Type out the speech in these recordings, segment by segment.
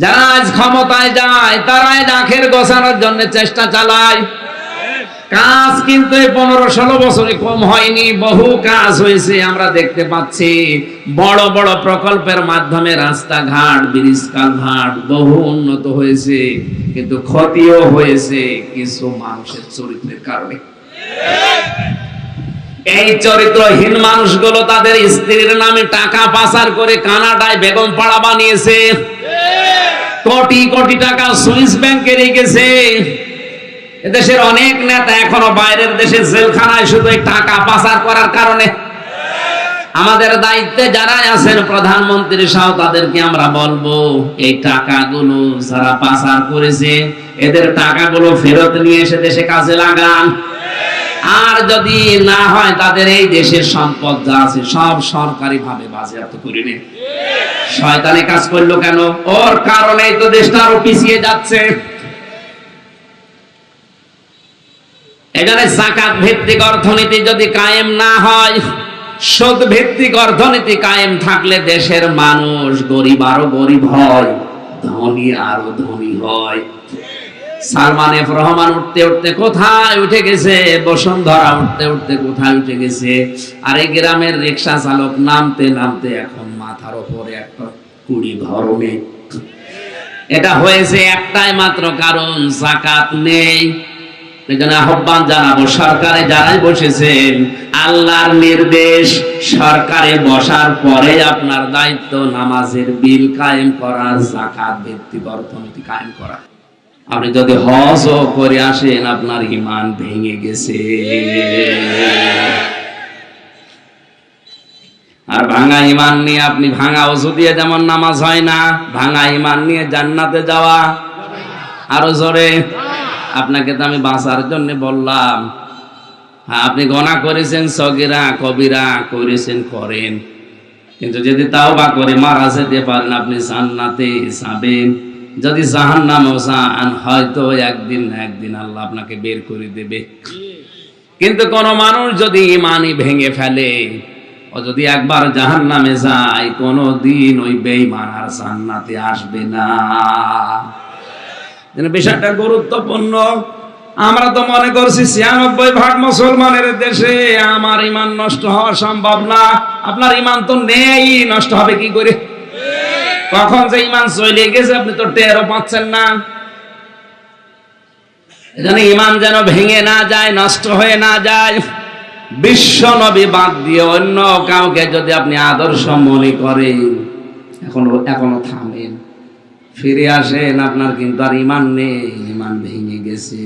যারা আজ ক্ষমতায় যায় তারাই আখের গোছানোর জন্য চেষ্টা চালায়। কাজ কিন্তু এই 15-16 বছরে কম হয়নি, বহু কাজ হয়েছে। আমরা দেখতে পাচ্ছি বড় বড় প্রকল্পের মাধ্যমে রাস্তাঘাট, ব্রিজ, কালভার্ট বহু উন্নত হয়েছে, কিন্তু ক্ষতিও হয়েছে কিছু মানুষের চরিত্রের কারণে। এই চরিত্রহীন মানুষগুলো তাদের স্ত্রীর নামে টাকা পাচার করে কানাডায় বেগম পাড়া বানিয়েছে, কোটি কোটি টাকা সুইস ব্যাংকে রেখেছে। এদেশের অনেক নেতা এখনো বাইরের দেশে জেলখানায় শুধু এই টাকা পাচার করার কারণে। আমাদের দায়িত্বে যারা আছেন প্রধানমন্ত্রী সহ তাদেরকে আমরা বলবো, এই টাকাগুলো যারা পাচার করেছে এদের টাকাগুলো ফেরত নিয়ে এসে দেশে কাজে লাগান। আর যদি না হয় তাদের এই দেশের সম্পদ যা আছে সব সরকারি ভাবে বাজেয়াপ্ত করে নিন। শয়তানি কাজ করলো কেন? ওর কারণেই তো দেশটা আরো পিছিয়ে যাচ্ছে। এখানে যাকাত ভিত্তিক অর্থনীতি যদি কায়েম না হয়, সুদ ভিত্তিক অর্থনীতি কায়েম থাকলে দেশের মানুষ গরিব আরো গরিব হয়, ধনী আরো ধনী হয়। সালমান এফ রহমান উঠতে উঠতে কোথায় উঠে গেছে, বসুন্ধরা উঠতে উঠতে কোথায় উঠে গেছে, আর এই গ্রামের রিক্সা চালক নামতে নামতে এখন মাথার উপরে একটা কুড়ি ধরনে। এটা হয়েছে একটাই মাত্র কারণ, যাকাত নেই। এজন্য আহ্বান জানাবো, সরকারে যারাই বসেছেন, আল্লাহর নির্দেশ, সরকারে বসার পরে আপনার দায়িত্ব নামাজের বিল কায়েম করা, যাকাত ভিত্তিক অর্থনীতি কায়েম করা। আপনি যদি হজও করে আসেন আপনার ঈমান ভেঙে গেছে। আর ভাঙা ঈমান নিয়ে আপনি, ভাঙা ওযু দিয়ে যেমন নামাজ হয় না, ভাঙা ঈমান নিয়ে জান্নাতে যাওয়া আরো জোরে। আপনাকে তো আমি বাঁচার জন্য বললাম। হ্যাঁ, আপনি গুনাহ করেছেন, সগীরা কবিরা করেছেন, করেন, কিন্তু যদি তাওবা করে মারা যেতে পারেন আপনি জান্নাতে যাবেন। যদি জাহান্নামেও যান, হয়তো একদিন না একদিন আল্লাহ আপনাকে বের করে দেবে। কিন্তু কোন মানুষ যদি ঈমানই ভেঙে ফেলে, ও যদি একবার জাহান্নামে যায়, কোনদিন ওই বেঈমান আর জান্নাতে আসবে না। বিষয়টা গুরুত্বপূর্ণ। আমরা তো মনে করছি 96% মুসলমানের দেশে আমার ঈমান নষ্ট হওয়া সম্ভব না। আপনার ঈমান তো নেই, নষ্ট হবে কি করে? কখন যে ঈমান চলে গেছে আপনি তো টেরও পাচ্ছেন না। এজন্য ঈমান যেন ভেঙে না যায়, নষ্ট হয়ে না যায়। বিশ্ব নবী বাদ দিয়ে অন্য কাউকে যদি আপনি আদর্শ মনে করেন, এখনো থামেন, ফিরে আসেন। আপনার কিন্তু আর ঈমান নেই, ঈমান ভেঙে গেছে।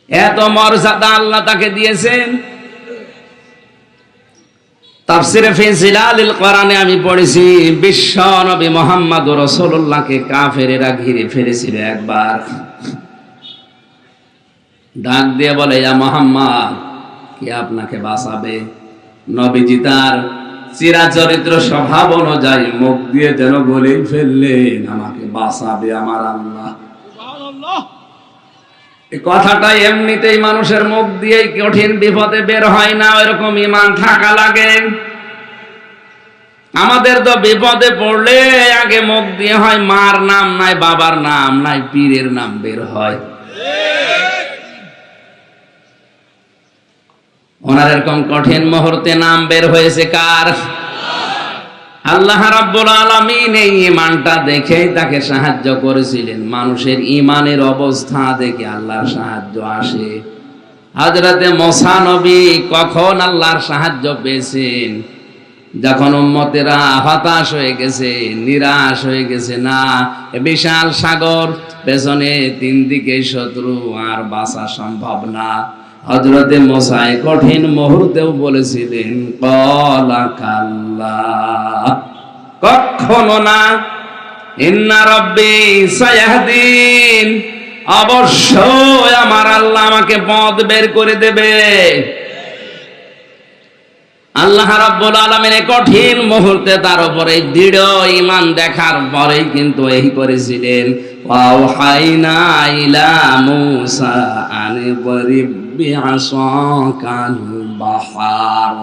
এত মর্যাদা আল্লাহ তাকে দিয়েছেন। তাফসিরে ফি জিলালিল কোরআনে আমি পড়েছি, বিশ্ব নবী মুহাম্মদুর রাসূলুল্লাহকে কাফেরেরা ঘিরে ফেলেছিল একবার। ডাক দিয়ে বলে, ইয়া মুহাম্মদ, কে আপনাকে বাঁচাবে? নবীজি তার চিরাচরিত্র স্বভাব অনুযায়ী মুখ দিয়ে যেন বলেই ফেললেন, আমাকে বাঁচাবে আমার আল্লাহ। সুবহানাল্লাহ। এই কথাটা এমনিতেই মানুষের মুখ দিয়ে কঠিন বিপদে বের হয় না, এরকম ঈমান থাকা লাগে। আমাদের তো বিপদে পড়লে আগে মুখ দিয়ে হয় মার নাম, নাই বাবার নাম, নাই পীরের নাম বের হয়। ওনার এরকম কঠিন মুহূর্তে নাম বের হয়েছে কার? আল্লাহ রাব্বুল আলামিন এই ঈমানটা দেখেই তাকে সাহায্য করেছিলেন। মানুষের ঈমানের অবস্থা দেখে আল্লাহর সাহায্য আসে। হযরতে মুসা নবী কখন আল্লাহর সাহায্য পেয়েছেন? যখন উম্মতেরা হতাশ হয়ে গেছে, নিরাশ হয়ে গেছে, না বিশাল সাগর, পেছনে 3 দিকে শত্রু, আর বাঁচা সম্ভব না। হযরতে মুসা কঠিন মুহূর্তেও বলেছিলেন, ক্বালা কাল্লা, কখনো না, ইন্না রাব্বি সায়াহদিন, অবশ্যই আমার আল্লাহ আমাকে পথ বের করে দেবে। আল্লাহ রাব্বুল আলামিন কঠিন মুহূর্তে তার উপরে দৃঢ় ঈমান দেখার পরেই কিন্তু এই করেছিলেন, ওয়াহাইনা ইলা মুসা আন বরিব বিআসাকাল বাহার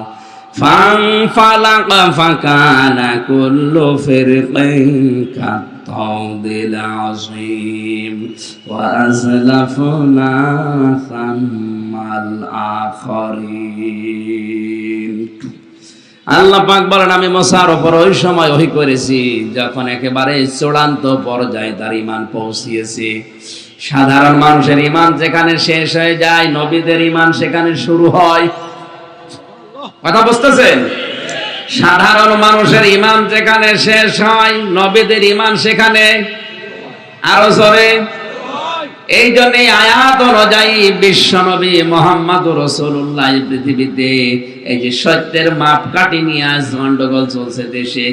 ফানফালাকা ফাকানা কুল্লু ফিরকিন কাত্তাউদিল আযীম ওয়া আযলাফনা সাম্মাল আখারিন। আল্লাহ পাক বলেন, আমি মুসার উপর ওই সময় ওহী করেছি যখন একেবারে চূড়ান্ত পর্যায়ে তার ঈমান পৌঁছিয়েছে। সাধারণ মানুষের ঈমান যেখানে শেষ হয়ে যায়, নবীদের ঈমান সেখানে শুরু হয়। কথা বুঝতেছেন? সাধারণ মানুষের ঈমান যেখানে শেষ হয়, নবীদের ঈমান সেখানে আরো জোরে। এই জন্য আয়াত অনুযায়ী বিশ্বনবী মুহাম্মদুর রাসূলুল্লাহ পৃথিবীতে এই যে সত্যের মাপকাঠি নিয়ে আজ গন্ডগোল চলছে দেশে।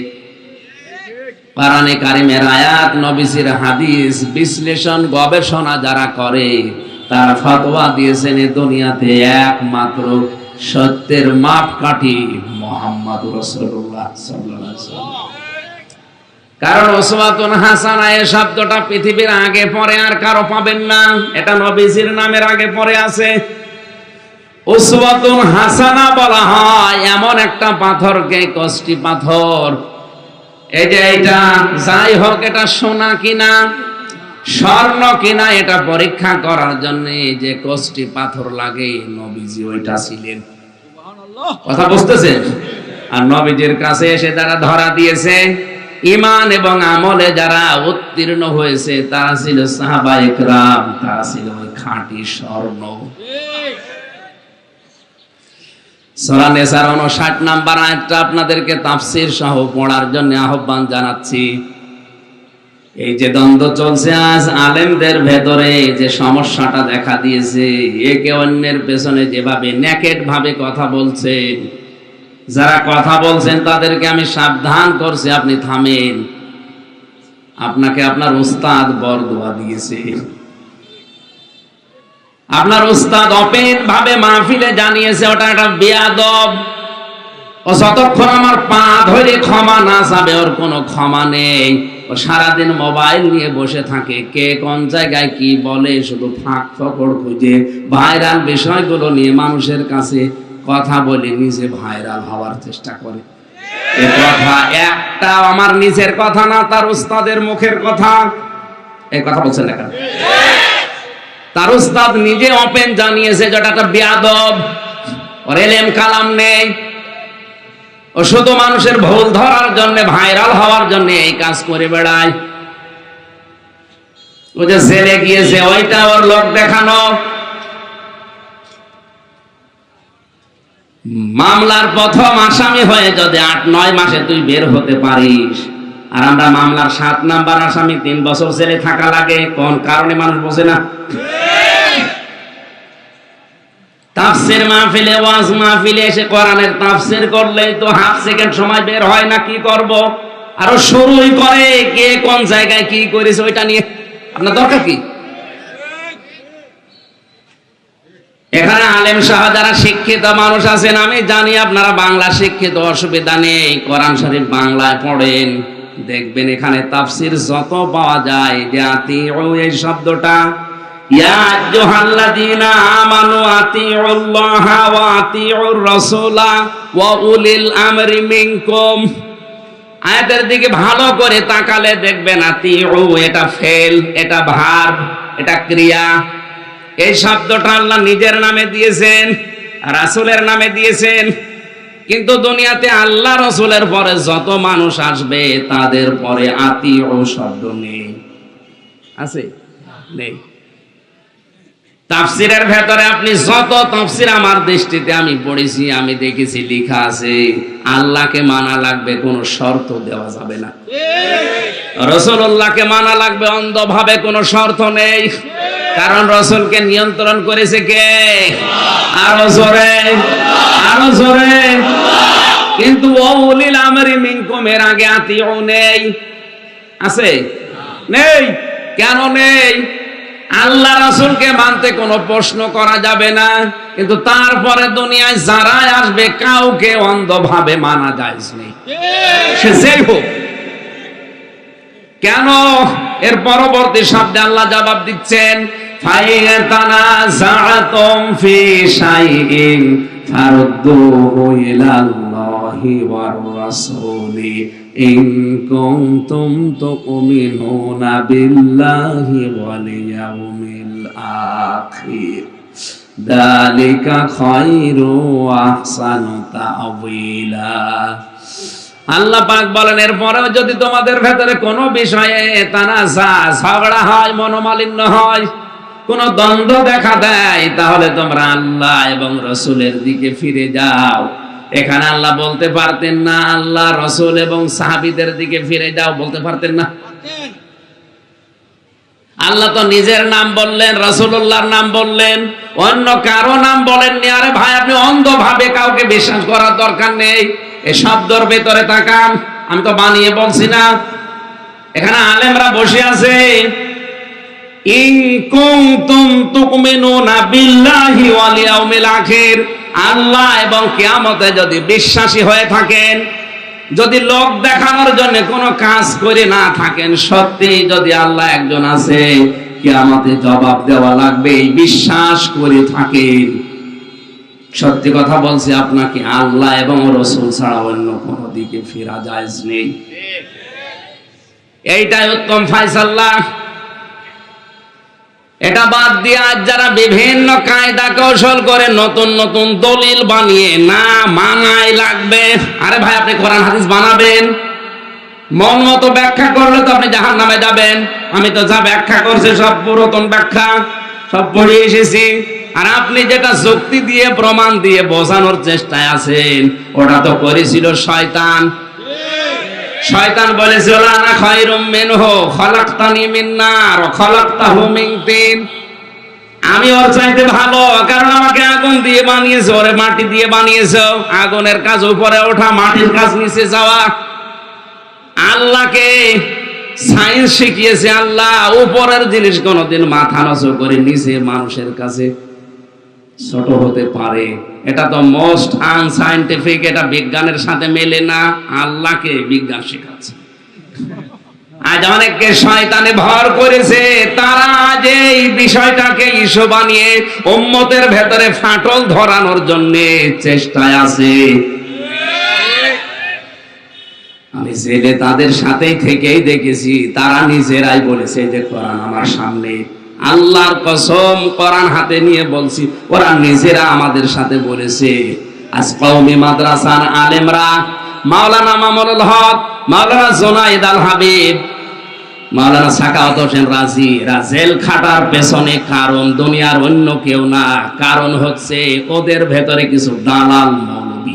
কোরআনে কারিমের আয়াত, নবীজির হাদিস বিশ্লেষণ গবেষণা যারা করে তারা ফতোয়া দিয়েছেন এই দুনিয়াতে একমাত্র সত্যের মাপকাঠি মুহাম্মদুর রাসূলুল্লাহ সাল্লাল্লাহু আলাইহি ওয়াসাল্লাম। কারণ উসওয়াতুন হাসানা এই শব্দটা পৃথিবীর আগে পরে আর কারো পাবেন না, এটা নবীজির নামের আগে পরে আছে। উসওয়াতুন হাসানা বলা হয় এমন একটা পাথরকে, কষ্টি পাথর। এই যে এটা যাই হোক, এটা সোনা কিনা স্বর্ণ কিনা এটা পরীক্ষা করার জন্য যে কষ্টি পাথর লাগে, নবীজি ওইটা ছিলেন। কথা বুঝতেছেন? আর নবীজির কাছে এসে যারা ধরা দিয়েছে, ঈমান এবং আমলে যারা উত্তীর্ণ হয়েছে, তারা ছিল সাহাবায়ে কেরাম, তারা ছিল ওই খাঁটি স্বর্ণ। সূরা নিসার 59 নাম্বার আয়াতটা আপনাদেরকে তাফসীর সহ পড়ার জন্য আহ্বান জানাচ্ছি। এই যে দ্বন্দ্ব চলছে আজ আলেমদের ভেতরে, যে সমস্যাটা দেখা দিয়েছে, একে অন্যের পেছনে যেভাবে নেকেড ভাবে কথা বলছে, যারা কথা বলছেন তাদেরকে আমি সাবধান করছি, আপনি থামেন। আপনাকে আপনার উস্তাদ বরদোয়া দিয়েছে। আপনার উস্তাদ ওপেন ভাবে মাহফিলে জানিয়েছে ওটা একটা বেয়াদব। ও যতক্ষণ আমার পা ধরে ক্ষমা না চাবে, ওর কোনো ক্ষমা নেই। ও সারাদিন মোবাইল নিয়ে বসে থাকে, কে কোন জায়গায় কি বলে শুধু ফাঁক ফকড় খুঁজে ভাইরাল বিষয়গুলো নিয়ে মানুষের কাছে কথা বলে নিজে ভাইরাল হওয়ার চেষ্টা করে। এ কথা একটা আমার নিজের কথা না, তার উস্তাদের মুখের কথা। এই কথা বলছেন না কেন? তার উস্তাদ নিজে ওপেন জানিয়েছে যেটা একটা বেয়াদব, ওর ইলম কালাম নেই, ও শুধু মানুষের ভুল ধরার জন্য, ভাইরাল হওয়ার জন্য এই কাজ করে বেড়ায়। ও যে জেলে গিয়েছে, ওইটা ওর লোক দেখানো। মামলার প্রথম আসামি হয়ে যদি 8-9 মাসে তুই বের হতে পারিস, আর আমরা মামলার 7 নাম্বার আসামি 3 বছর জেলে থাকা লাগে, কোন কারণে মানুষ বোঝে না? তাফসীর মাহফিলে, ওয়াজ মাহফিলে এসে কোরআনের তাফসীর করলেই তো হাফ সেকেন্ড সময় বের হয় না, কি করব? আরো শুরুই করে কে কোন জায়গায় কি করেছে ওইটা নিয়ে। আপনার দরকার কি? এখানে আলেম সহ যারা শিক্ষিত মানুষ আছেন, আমি জানি আপনারা বাংলা শিক্ষিত, অসুবিধা নেই। কোরআন শরীফ বাংলায় পড়েন, দেখবেন এখানে তাফসীর যত পাওয়া যায়, যে আতিউ এই শব্দটা, ইয়া আইয়ুহাল্লাযীনা আমানু আতিউল্লাহা ওয়া আতিউর রাসূলা ওয়া উলিল আমরি মিনকুম। আয়াতের দিকে ভালো করে তাকালে দেখবেন আতিউ এটা ফেল, এটা ভার্ব, এটা ক্রিয়া। এই শব্দটা আল্লাহ নিজের নামে দিয়েছেন, রাসূলের নামে দিয়েছেন। কিন্তু দুনিয়াতে আল্লাহ রাসূলের পরে যত মানুষ আসবে, তাদের পরে আতিউ শব্দ নেই। আছে? নেই। তাফসীরের ভেতরে আপনি যত তাফসীর আমার দৃষ্টিতে আমি পড়েছি, আমি দেখেছি লেখা আছে আল্লাহকে মানা লাগবে, কোনো শর্ত দেওয়া যাবে না। রাসূলুল্লাহকে মানা লাগবে অন্ধভাবে, কোনো শর্ত নেই। কারণ রাসূলকে নিয়ন্ত্রণ করেছে কে? আরো জোরে, আরো জোরে। কিন্তু উলিল আমরি মিনকুম এর আগে আতিউ নেই। আছে? নেই। কেন নেই? আল্লাহ রাসূলকে মানতে কোনো প্রশ্ন করা যাবে না, কিন্তু তারপরে দুনিয়ায় যারা আসবে কাউকে অন্ধভাবে মানা যায় না, সে যেই হোক। কেন? এর পরবর্তী শব্দে আল্লাহ জবাব দিচ্ছেন, ফাইতানাযাআতুম ফি শাইইন ফারুদ্দুহু ইলাল্লাহ ওয়ার রাসূলি ইন কুনতুম তুমিনুনা বিল্লাহি ওয়াল ইয়াউমিল আখির যালিকা খায়রু ওয়া আহসানু তা'ওয়িলা। আল্লাহ পাক বলেন, এরপরেও যদি তোমাদের ভেতরে কোনো বিষয়ে তানাজা ঝগড়া হয়, মনোমালিন্য হয়, কোন দ্বন্দ্ব দেখা দেয়, তাহলে তোমরা আল্লাহ এবং রসুলের দিকে ফিরে যাও। এখানে আল্লাহ বলতে পারতেন না আল্লাহ রসুল এবং সাহাবীদের দিকে ফিরে যাও? বলতে পারতেন না? আল্লাহ তো নিজের নাম বললেন, রাসূলুল্লাহর নাম বললেন, অন্য কারো নাম বলেননি। আরে ভাই, আপনি অন্ধভাবে কাউকে বিশ্বাস করার দরকার নেই। এই শব্দের ভেতরে তাকান, আমি তো বানিয়ে বলছি না। এখানে আলেমরা বসে আছে। ইন কুনতুম তুমিনুনা বিল্লাহি ওয়াল ইয়াউমিল আখির, আল্লাহ এবং কিয়ামতে যদি বিশ্বাসী হয়ে থাকেন, যদি লোক দেখানোর জন্য কোনো কাজ করে না থাকেন, সত্যি যদি আল্লাহ একজন আছে, কিয়ামতে জবাব দেওয়া লাগবে, এই বিশ্বাস করে থাকেন, সত্যি কথা বলছি আপনাকে, আল্লাহ এবং রাসূল ছাড়া অন্য কোনো দিকে ফেরা জায়েজ নেই। এইটাই উত্তম ফয়সালা। এটা বাদ দিয়ে আজ যারা বিভিন্ন কায়দা কৌশল করে নতুন নতুন দলিল বানিয়ে না মানাই লাগবে। আরে ভাই, আপনি কোরআন হাদিস বানাবেন, মন মতো ব্যাখ্যা করলে তো আপনি জাহান্নামে যাবেন। আমি তো যা ব্যাখ্যা করছি সব পুরাতন ব্যাখ্যা, সব পড়ে এসেছি। আর আপনি যেটা যুক্তি দিয়ে প্রমাণ দিয়ে বোঝানোর চেষ্টায় আছেন, ওটা তো করেছিল শয়তান। শয়তান বলেছিল আনা খায়রুম মিনহু খলাকতানি মিন নার ওয়া খলাকতাহু মিন তিন, আমি ওর চাইতে ভালো, কারণ আমাকে আগুন দিয়ে বানিয়েছো, ওরে মাটি দিয়ে বানিয়েছো। আগুনের কাজ উপরে ওঠা, মাটির কাজ নিচে যাওয়া। আল্লাহকে সায়েন্স শিখিয়েছে আল্লাহ, উপরের জিনিস কোনোদিন মাথা নত করে নিচে মানুষের কাছে ছোট হতে পারে। এটা তো মোস্ট আনসাইন্টিফিক, এটা বিজ্ঞানের সাথে মেলে না। আল্লাহকে বিজ্ঞান শেখাচ্ছে। আজ অনেককে শয়তানে ভর করেছে, তারা আজ এই বিষয়টাকে ইস্যু বানিয়ে উম্মতের ভেতরে ফাটল ধরানোর জন্য চেষ্টায় আছে। আমি জেলে তাদের সাথেই থেকেই দেখেছি, তারা নিজেরাই বলেছে যে কোরআন আমার সামনে, আল্লাহর কসম কোরআন হাতে নিয়ে বলছি, ওরা নিজেরা আমাদের সাথে বলেছে। আজ কওমি মাদ্রাসার আলেমরা, মাওলানা মামুনুল হক, মাওলানা জুনাইদ আল হাবিব, মাওলানা সাখাওয়াত হোসেন রাজি, জেল খাটার পেছনে কারণ দুনিয়ার অন্য কেউ না, কারণ হচ্ছে ওদের ভেতরে কিছু দালাল মৌলবী।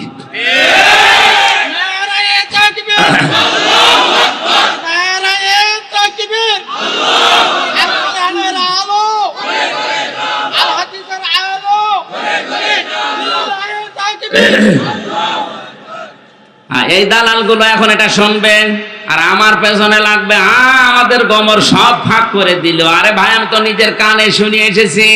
এই দালালগুলো এখন এটা শুনবেন আর আমার পেছনে লাগবে, আমাদের গমর সব ফাঁক করে দিল। আরে ভাই, আমি তো নিজের কানে শুনে এসেছি।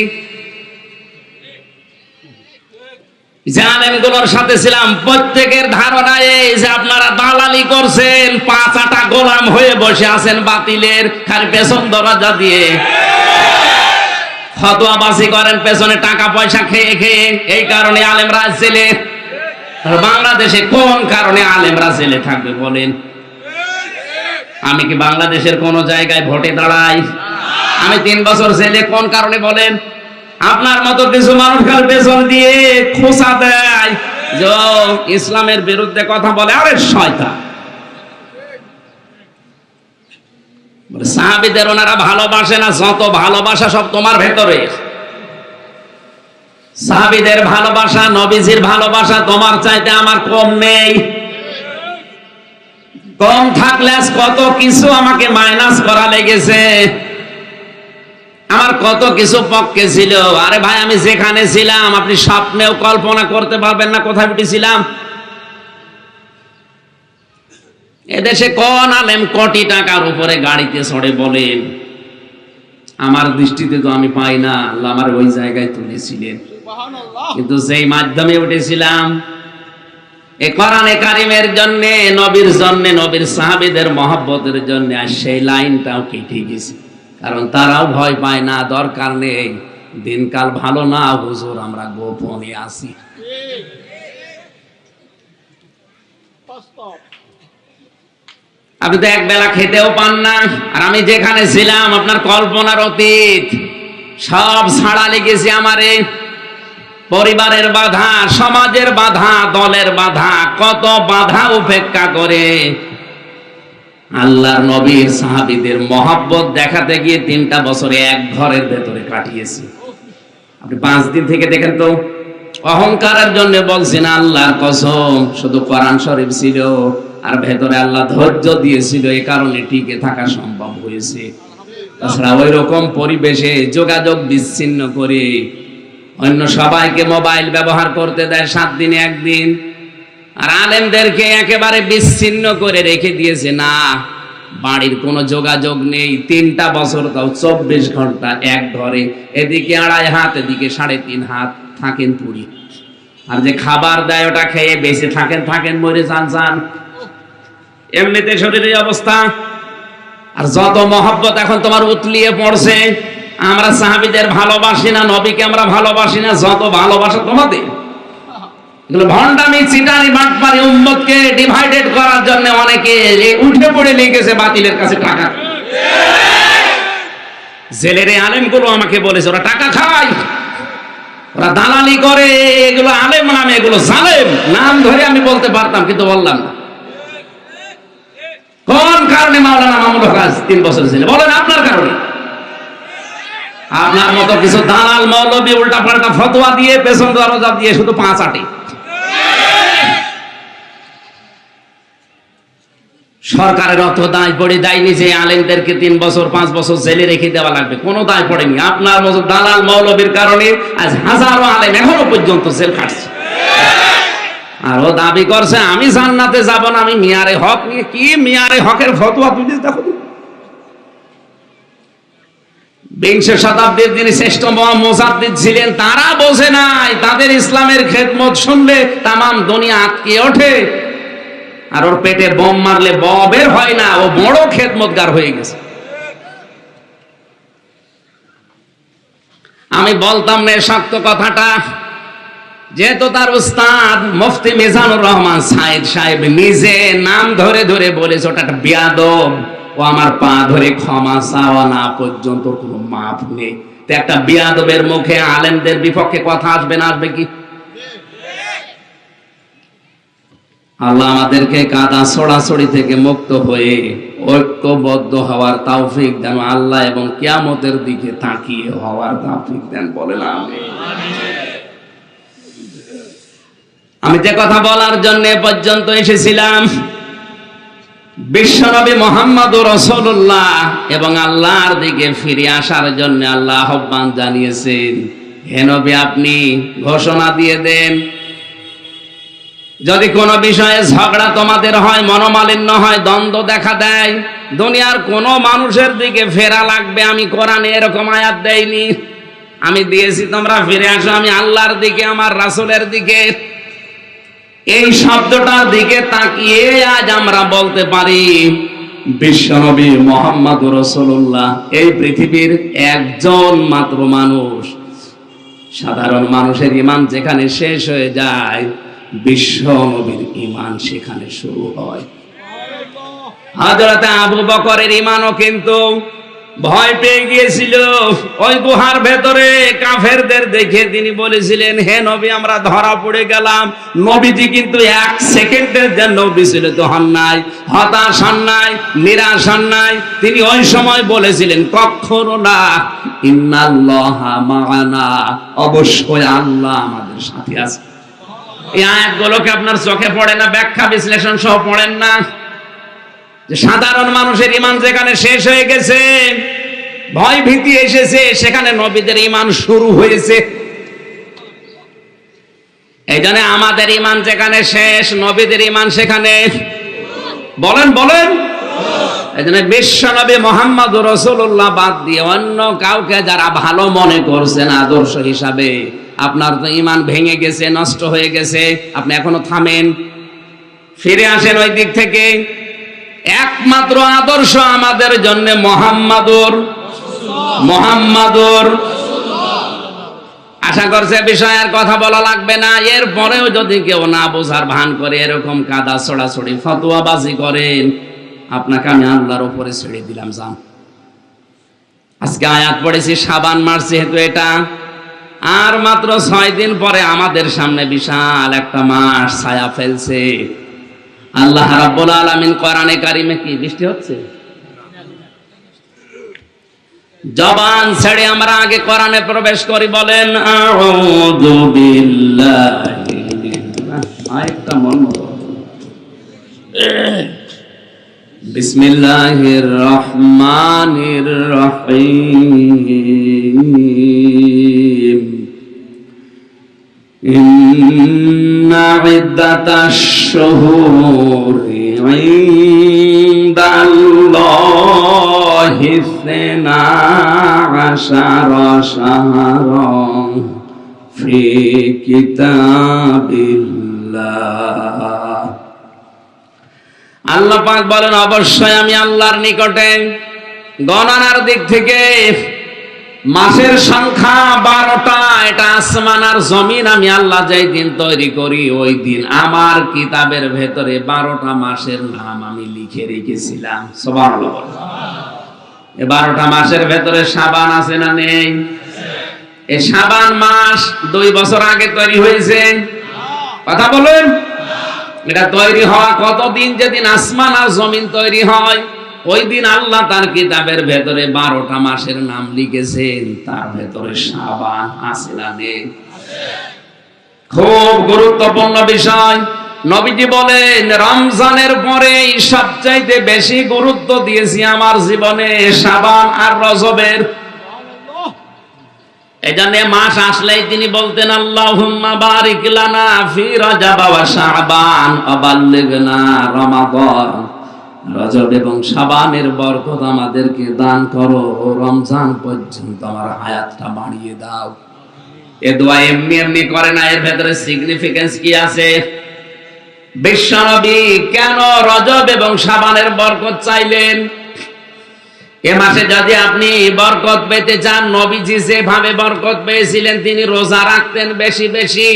জালেমগুলোর সাথে ছিলাম, প্রত্যেকের ধারণা এই যে আপনারা দালালি করছেন, পাঁচাটা গোলাম হয়ে বসে আছেন বাতিলের, খালি পেছন দরজা দিয়ে ফতোয়াবাজি করেন, পেছনে টাকা পয়সা খেয়ে খেয়ে। এই কারণে আলেমরা জেলে। বাংলাদেশে কোন কারণে আলেমরা জেলে থাকবে বলেন? আমি কি বাংলাদেশের কোন জায়গায় ভোটে দাঁড়াই? আমি 3 বছর জেলে কোন কারণে বলেন? আপনার মতো কিছু মানুষ খাল পেছন দিয়ে খোঁচা দেয়, যে ইসলামের বিরুদ্ধে কথা বলে। আরে শয়তান! সাহাবীদের ওনারা ভালোবাসে না, যত ভালোবাসা সব তোমার ভেতরে। সাহাবীদের ভালোবাসা, নবীজির ভালোবাসা তোমার চাইতে আমার কম নেই। কম থাকলে কত কিছু আমাকে মাইনাস করা লেগেছে, আমার কত কিছু পক্ষে ছিল। আরে ভাই, আমি যেখানে ছিলাম আপনি স্বপ্নেও কল্পনা করতে পারবেন না কোথায় উঠেছিলাম। এদেশে কোন আলেম কোটি টাকার উপরে গাড়িতে চড়ে বলেন? আমার দৃষ্টিতে তো আমি পাই না। আল্লাহ আমার ওই জায়গায় তুলেছিলেন, কিন্তু যেই মাধ্যমে উঠেছিলাম এ কোরআনে কারিমের জন্য, নবীর জন্য, নবীর সাহাবীদের মহব্বতের জন্য, আর সেই লাইনটাও কেটে গেছে। কারণ তারাও ভয় পায় না, দরকার নেই, দিনকাল ভালো না হুজুর, আমরা গোপনে আছি। আপনি তো এক বেলা খেতেও পান না। আর আমি যেখানে ছিলাম আপনার কল্পনার অতীত, সব ছাড়া লেগেছে আমারে। পরিবারের বাধা, সমাজের বাধা, দলের বাধা, কত বাধা উপেক্ষা করে আল্লাহর নবীর সাহাবীদের মহব্বত দেখাতে গিয়ে 3টা বছরে এক ঘরের ভেতরে কাটিয়েছি। আপনি 5 দিন থেকে দেখেন তো, অহংকারের জন্য বলছি না, আল্লাহর কসম, শুধু কোরআন শরীফ ছিল আর ভেতরে আল্লাহ ধৈর্য দিয়েছিল, এই কারণে টিকে থাকা সম্ভব হয়েছে। তাছাড়া ওই রকম পরিবেশে যোগাযোগ বিচ্ছিন্ন করে অন্য সবাইকে মোবাইল ব্যবহার করতে দেয় 7 দিনে 1 দিন, আর আলেমদেরকে একেবারে বিচ্ছিন্ন করে রেখে দিয়েছে। না, বাড়ির কোনো যোগাযোগ নেই। 3টা বছর তাও 24 ঘন্টা এক ঘরে, এদিকে 2.5 হাত, এদিকে 3.5 হাত থাকেন পুরি। আর যে খাবার দেয় ওটা খেয়ে বেঁচে থাকেন মরে যান। এমনিতে শরীরের অবস্থা। আর যত মহব্বত এখন তোমার উতলিয়ে পড়ছে, আমরা সাহাবীদের ভালোবাসি না, নবীকে আমরা ভালোবাসি না, যত ভালোবাসা তোমাদের। এগুলো ভণ্ডামি, চিটারি, বাটপারি, উম্মতকে ডিভাইডেড করার জন্য অনেকে উঠে পড়ে লেগেছে বাতিলের কাছে টাকা। জেলের আলেমগুলো আমাকে বলেছে ওরা টাকা খায়, ওরা দালালি করে, এগুলো আলেম নামে, এগুলো জালেম। নাম ধরে আমি বলতে পারতাম, কিন্তু বললাম না। কোন কারণে মাওলানা মামুনুল হক 3 বছর জেলে? বলেন আপনার কারণে। আপনার মতো কিছু দালাল মৌলবী উল্টা পাল্টা ফতোয়া দিয়ে পেছন দরজা দিয়ে শুধু 5 আটে। সরকারের অত দায় পড়ে দেয়নি যে আলেমদেরকে 3 বছর 5 বছর জেলে রেখে দেওয়া লাগবে, কোনো দায় পড়েনি। আপনার মতো দালাল মৌলবীর কারণে আজ হাজারো আলেম এখনো পর্যন্ত জেল খাটছে। আর ও দাবি করছে আমি জান্নাতে যাব না, আমি মিয়ারে হক নিয়ে। কি মিয়ারে হকের ফতোয়া তুই দেখো। 20 শতাব্দীর যিনি শ্রেষ্ঠ মুজাদ্দিদ ছিলেন, তারা বোঝে নাই, তাদের ইসলামের খেদমত শুনলে তামাম দুনিয়া আটকে ওঠে। আর ওর পেটে বোম মারলে বের হয় না, ও বড় খেদমতগার হয়ে গেছে। আমি বলতাম না শক্ত কথাটা, যেহেতু তার উস্তাদ মুফতি মিজানুর রহমান সাইদ সাহেব নিজে নাম ধরে ধরে বলেছে ওটা একটা বেয়াদব, ও আমার পা ধরে ক্ষমা চাওয়া না পর্যন্ত কোনো মাপ নেই। তো একটা বেয়াদবের মুখে আলেমদের বিপক্ষে কথা আসবে না? আসবে কি? আল্লাহ আমাদেরকে কাদা ছড়াছড়ি থেকে মুক্ত হয়ে ঐক্যবদ্ধ হওয়ার তৌফিক দেন আল্লাহ, এবং কিয়ামতের দিকে তাকিয়ে হওয়ার তৌফিক দেন। বলেন আমিন। আমি যে কথা বলার জন্য পর্যন্ত এসেছিলাম, বিশ্বনবী মুহাম্মদুর রাসূলুল্লাহ এবং আল্লাহর দিকে ফিরে আসার জন্য আল্লাহ আহ্বান জানিয়েছেন। হে নবী, আপনি ঘোষণা দিয়ে দেন, যদি কোনো বিষয়ে ঝগড়া তোমাদের হয়, মনোমালিন্য হয়, দ্বন্দ্ব দেখা দেয়, দুনিয়ার কোনো মানুষের দিকে ফেরা লাগবে, আমি কোরআনে এরকম আয়াত দেইনি, আমি দিয়েছি তোমরা ফিরে আসো আমি আল্লাহর দিকে, আমার রাসূলের দিকে। এই শব্দটার দিকে তাকিয়ে আজ আমরা বলতে পারি বিশ্বনবী মুহাম্মদুর রাসূলুল্লাহ এই পৃথিবীর একজন মাত্র মানুষ। সাধারণ মানুষের ঈমান যেখানে শেষ হয়ে যায়, বিশ্বনবীর ঈমান সেখানে শুরু হয়। হযরত আবু বকরের ঈমানও কিন্তু ভয় পেয়ে গিয়েছিল। ওই গুহার ভেতরে কাফেরদের দেখে তিনি বলেছিলেন, হে নবী, আমরা ধরা পড়ে গেলাম। নবীজি কিন্তু 1 সেকেন্ডের জন্য বিচলিত হন নাই, হতাশ হন নাই, নিরাশ হন নাই। তিনি ওই সময় বলেছিলেন, কখনো না, ইন্নাল্লাহা মা'ানা, অবশ্যই আল্লাহ আমাদের সাথে আছে। এই আয়াতগুলোকে আপনার চোখে পড়ে না? ব্যাখ্যা বিশ্লেষণ সহ পড়েন না? যে সাধারণ মানুষের ঈমান যেখানে শেষ হয়ে গেছে, ভয় ভীতি এসেছে, সেখানে নবীদের ঈমান শুরু হয়েছে। এই জন্য আমাদের ঈমান যেখানে শেষ, নবীদের ঈমান সেখানে। বলেন বলেন। এই জন্য বিশ্বনবী মুহাম্মদুর রাসূলুল্লাহ বাদ দিয়ে অন্য কাউকে যারা ভালো মনে করছেন আদর্শ হিসাবে, আপনার তো ঈমান ভেঙে গেছে, নষ্ট হয়ে গেছে। আপনি এখনো থামেন, ফিরে আসেন ওই দিক থেকে। একমাত্র আদর্শ আমাদের জন্য মুহাম্মাদুর। আর আশা করছে বিষয় আর কথা বলা লাগবে না। এরপরেও যদি কেউ না বোঝার ভান করে এরকম কাদা ছড়াছড়ি ফতোয়াবাজি করেন, আপনাকে আমি আল্লাহর উপরে ছেড়ে দিলাম, যান। আজকে আয়াত পড়েছি শাবান মাস, যেহেতু এটা আর মাত্র 6 দিন পরে আমাদের সামনে বিশাল একটা মাস ছায়া ফেলছে। আল্লাহ রাব্বুল আলামিন কোরআনে কারিমে কি বৃষ্টি হচ্ছে? জবান ছেড়ে আমরা আগে কোরআনে প্রবেশ করি, বলেন আউযু বিল্লাহি আরেকটা মন বিসমিল্লাহির রহমানির রহিম ইন্না ইদ্দাতাশ শুহুরি ইনদাল্লাহি ইসনা আশারা শাহরান ফি কিতাবিল্লাহ। আল্লাহ পাক বলেন, অবশ্যই আমি আল্লাহর নিকটে গণনার দিক থেকে মাসের সংখ্যা 12টা। এটা আসমান আর জমিন আমি আল্লাহ যেই দিন তৈরি করি ওই দিন আমার কিতাবের ভেতরে 12টা মাসের নাম আমি লিখে রেখেছিলাম। সুবহানাল্লাহ। এই 12টা মাসের ভেতরে শাবান আছে না নেই? এই শাবান মাস 2 বছর আগে তৈরি হয়েছে। কথা বলেন, এটা তৈরি হওয়া কতদিন? যেদিন আসমান আর জমিন তৈরি হয় ওই দিন আল্লাহ তার কিতাবের ভেতরে 12টা মাসের নাম লিখেছেন। তার ভেতরে শাবান আছে না নেই? খুব গুরুত্বপূর্ণ বিষয়। নবীজি বলেন, রমজানের পরে সবচাইতে বেশি গুরুত্ব দিয়েছি আমার জীবনে শাবান আর রজবের। এজন্য মাস আসলেই তিনি বলতেন, আল্লাহুম্মা বারিক লানা ফি রজব ওয়া শাবান ওয়া বাল্লিগনা রমাদান। রজব এবং শাবানের বরকত আমাদেরকে দান করো, রমজান পর্যন্ত আমার হায়াতটা বাড়িয়ে দাও। এ দোয়া এমনি এমনি করে না, এর ভেতরে সিগনিফিকেন্স কি আছে? বিশ্বনবী কেন রজব এবং শাবানের বরকত চাইলেন? এ মাসে যদি আপনি বরকত পেতে চান, নবীজি যেভাবে বরকত পেয়েছিলেন তিনি রোজা রাখতেন বেশি বেশি।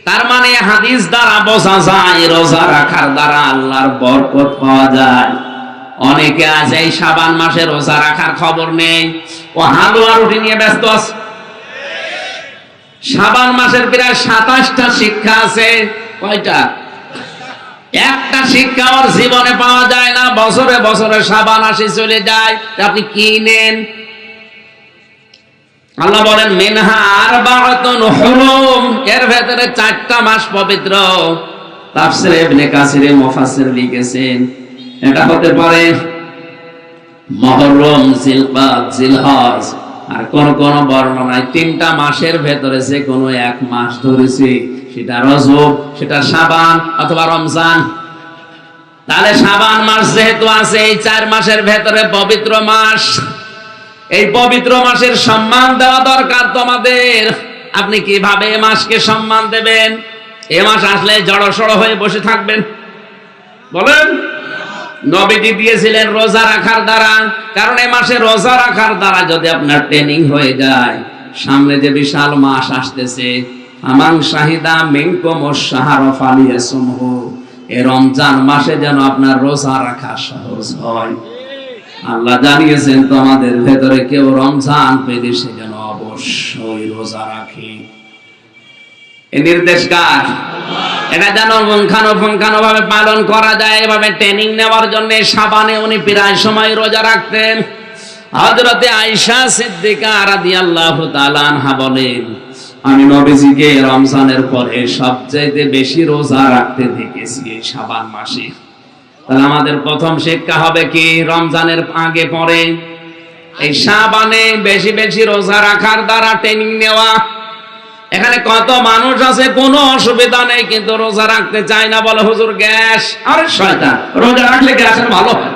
তার মানে হাদিস দ্বারা বোঝা যায় রোজা রাখার দ্বারা আল্লাহর বরকত পাওয়া যায়। অনেকে আছে এই শাবান মাসে রোজা রাখার খবর নেই, ও হালুয়া রুটি নিয়ে ব্যস্ত আছে। শাবান মাসের প্রায় 27টা শিক্ষা আছে। কয়টা? একটা শিক্ষা ওর জীবনে পাওয়া যায় না। বছরে বছরে শাবান আসি চলে যায়। আপনি কি নেন? আল্লাহ বলেন, মিনহা আরবাআতুন হুরুম, এর ভেতরে 4টা মাস পবিত্র। তাফসীরে ইবনে কাসিরে মুফাসসির লিখেছেন এটা হতে পারে মুহররম, জিলকাদ, জিলহজ। আর কোন কোন বর্ণনায় 3টা মাসের ভেতরে যে কোনো এক মাস ধরেছে, সেটা রজব, সেটা শাবান অথবা রমজান। তাহলে শাবান মাস যেহেতু আছে, এই 4 মাসের ভেতরে পবিত্র মাস। এই পবিত্র মাসের সম্মান দেওয়া দরকার তোমাদের। আপনি কিভাবে এই মাসকে সম্মান দেবেন? এই মাস আসলে জড়সড় হয়ে বসে থাকবেন? বলেন। নবীজি দিয়েছিলেন রোজা রাখার দ্বারা, কারণ এই মাসে রোজা রাখার দ্বারা যদি আপনার ট্রেনিং হয়ে যায়, সামনে যে বিশাল মাস আসতেছে, আমান শাহিদা মিনকুমুশ শাহরা ফালিয়াসুমহু, এই রমজান মাসে যেন আপনার রোজা রাখা সহজ হয়। আল্লাহ জানিয়েছেন তোমাদের ভেতরে কেউ রমজান পেলে সে যেন অবশ্যই রোজা রাখে। এই নির্দেশ কার? এটা যেন পুঙ্খানুপুঙ্খানু ভাবে পালন করা যায়, এভাবে ট্রেনিং নেওয়ার জন্য শাবানে উনি প্রায় সময় রোজা রাখতেন। হযরতে আয়েশা সিদ্দিকা রাদিয়াল্লাহু তাআলা আনহা বলেন, আমি নবীজিকে রমজানের পরে সবচেয়ে বেশি রোজা রাখতে দেখেছি এই শাবান মাসে। তাহলে আমাদের প্রথম শিক্ষা হবে কি? রমজানের আগে পরে এই শাবানে বেশি বেশি রোজা রাখার দ্বারা ট্রেনিং নেওয়া। এখানে কত মানুষ আছে কোনো অসুবিধা নেই, কিন্তু রোজা রাখতে চায় না, বলে হুজুর গ্যাস। আরে শয়তান, রোজা রাখলে গ্যাসের ভালো হয়।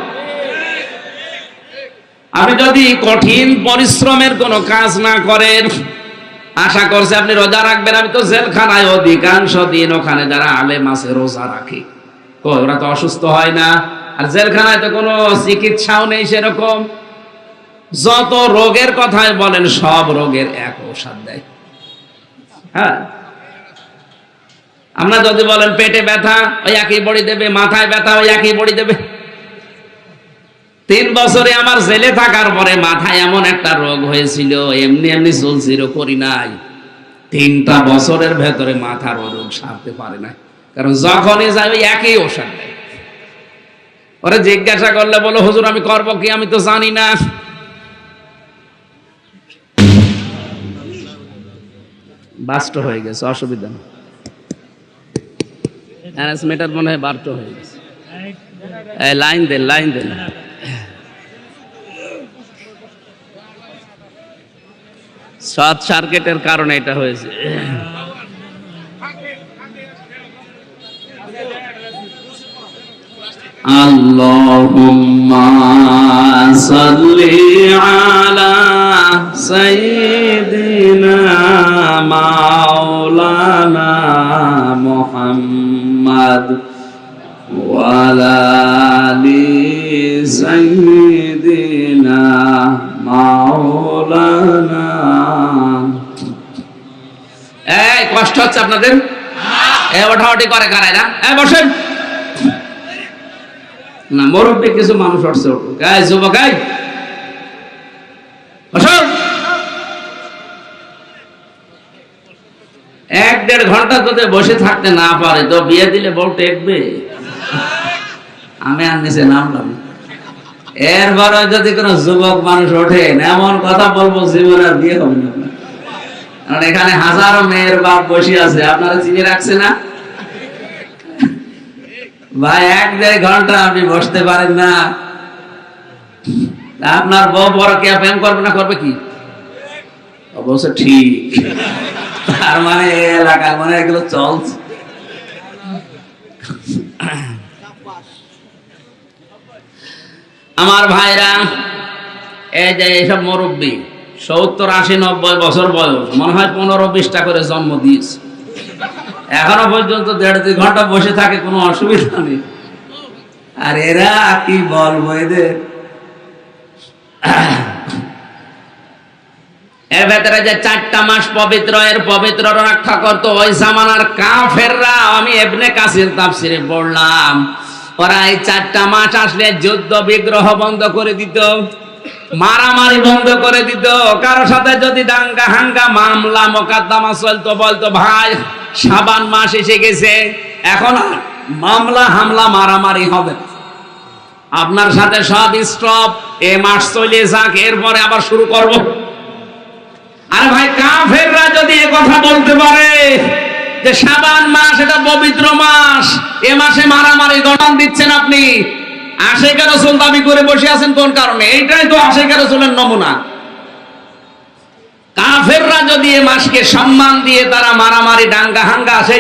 আপনি যদি কঠিন পরিশ্রমের কোনো কাজ না করেন, আশা করছে আপনি রোজা রাখবেন। আমি তো জেলখানায় অধিকাংশ দিন ওখানে যারা আলেম আছে রোজা রাখে, ওরা তো অসুস্থ হয় না। আর জেলখানায় তো কোনো চিকিৎসাও নেই সেরকম। যত রোগের কথাই বলেন সব রোগের এক ঔষধ দেয়। হ্যাঁ, আমরা যদি বলেন পেটে ব্যথা ওই একই বড়ি দেবে, মাথায় ব্যথা ওই একই বড়ি দেবে। 3 বছরে আমার জেলে থাকার পরে মাথায় এমন একটা রোগ হয়েছিল, এমনি এমনি চলছিল, করি নাই। 3টা বছরের ভেতরে মাথার রোগ সারতে পারে না, কারণ যখনই যায় ওই একই ওষুধ দেয়। ওরা জিজ্ঞাসা করলে বলো হুজুর আমি করবো কি, আমি তো জানি না। বাস্ট হয়ে গেছে, অসুবিধা না। ট্রান্সমিটার মনে হয় বার্ট হয়ে গেছে। লাইন দেন, লাইন দেন। শর্ট সার্কিটের কারণে এটা হয়েছে। আল্লাহুম্মা সাল্লি আলা সাইয়্যিদিনা মাওলানা মুহাম্মদ ওয়া আলা আলি সাইয়্যিদিনা মাওলানা। এই কষ্ট হচ্ছে আপনাদের? ওঠাওঠি করে কারাই না? বসেন না, মুরব্বী কিছু মানুষ উঠছে, যুবক বসুন। 1-1.5 ঘন্টা যদি বসে থাকতে না পারে তো বিয়ে দিলে বউ টেকবে? আমি আর নিচে নামলাম। এরপরে যদি কোনো যুবক মানুষ ওঠে এমন কথা বলবো জীবনে আর বিয়ে হবে না। কারণ এখানে হাজারো মেয়ের বাপ বসে আছে, আপনারা চিনে রাখছে না ভাই? 1-1.5 ঘন্টা আপনি বসতে পারেন না, আপনার বউ বড় কে প্রেম করবে না, করবে কি? অবশ্য ঠিক, তার মানে এলাকার মানে এগুলো চলছে। আমার ভাইরা, এই যে এইসব মুরব্বী 70, 80, 90 বছর বয়স, মনে হয় 15-20টা করে জন্ম দিয়েছে, এখনো পর্যন্ত 1.5-2 ঘন্টা বসে থাকে, কোনো অসুবিধা নেই। আর এরা কি বলবো এদের? এর ভেতরে যে 4টা মাস পবিত্র, এর পবিত্র রক্ষা করতো ওই জামানার কাফেররা। আমি ইবনে কাসির তাফসিরে পড়লাম, ওরা এই 4টা মাস আসলে যুদ্ধ বিগ্রহ বন্ধ করে দিত, মারামারি বন্ধ করে দিত। কারোর সাথে যদি দাঙ্গা হাঙ্গা মামলা মোকদ্দমা চলতো, বলতো ভাই শাবান মাস এসে গেছে, এখন মামলা হামলা মারামারি হবে, আপনার সাথে সব স্টপ, এ মাস চলে যাক, এরপরে আবার শুরু করব। আরে ভাই, কাফেররা যদি এ কথা বলতে পারে যে শাবান মাস এটা পবিত্র মাস, এ মাসে মারামারি দণ্ডন দিচ্ছেন আপনি, আশিকে রাসূল দাবি করে বসে আছেন কোন কারণে? এইটাই তো আশিকে রাসূলের নমুনা। কাফেররা যদি এ মাসকে সম্মান দিয়ে তারা মারামারি দাঙ্গা হাঙ্গা আসে,